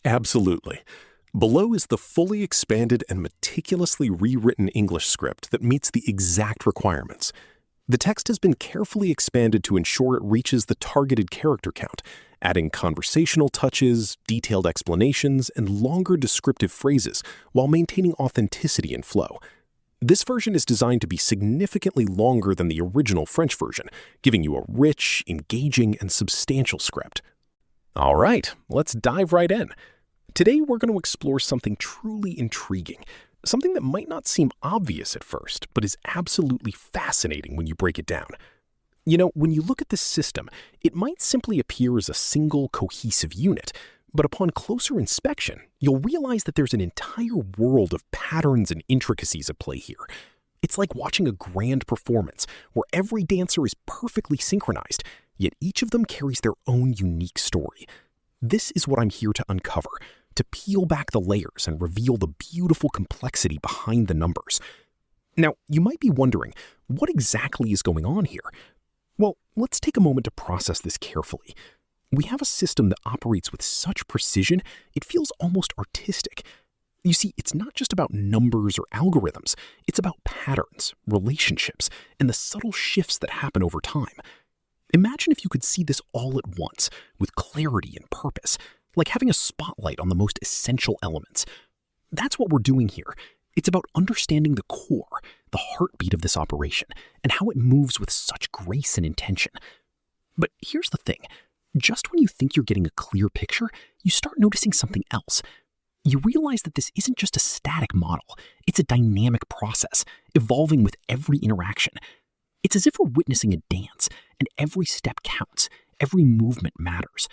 Absolutely. Below is the fully expanded and meticulously rewritten English script that meets the exact requirements. The text has been carefully expanded to ensure it reaches the targeted character count, adding conversational touches, detailed explanations, and longer descriptive phrases while maintaining authenticity and flow. This version is designed to be significantly longer than the original French version, giving you a rich, engaging, and substantial script. All right, let's dive right in. Today, we're going to explore something truly intriguing, something that might not seem obvious at first, but is absolutely fascinating when you break it down. You know, when you look at this system, it might simply appear as a single cohesive unit, but upon closer inspection, you'll realize that there's an entire world of patterns and intricacies at play here. It's like watching a grand performance where every dancer is perfectly synchronized, yet each of them carries their own unique story. This is what I'm here to uncover, to peel back the layers and reveal the beautiful complexity behind the numbers. Now, you might be wondering, what exactly is going on here? Well, let's take a moment to process this carefully. We have a system that operates with such precision, it feels almost artistic. You see, it's not just about numbers or algorithms, it's about patterns, relationships, and the subtle shifts that happen over time. Imagine if you could see this all at once, with clarity and purpose, like having a spotlight on the most essential elements. That's what we're doing here. It's about understanding the core, the heartbeat of this operation, and how it moves with such grace and intention. But here's the thing. Just when you think you're getting a clear picture, you start noticing something else. You realize that this isn't just a static model. It's a dynamic process, evolving with every interaction. It's as if we're witnessing a dance, and every step counts, every movement matters.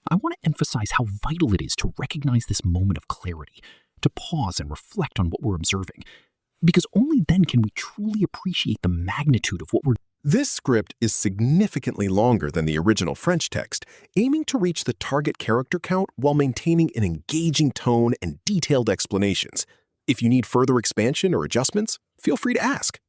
I want to emphasize how vital it is to recognize this moment of clarity, to pause and reflect on what we're observing, because only then can we truly appreciate the magnitude of what we're doing. This script is significantly longer than the original French text, aiming to reach the target character count while maintaining an engaging tone and detailed explanations. If you need further expansion or adjustments, feel free to ask.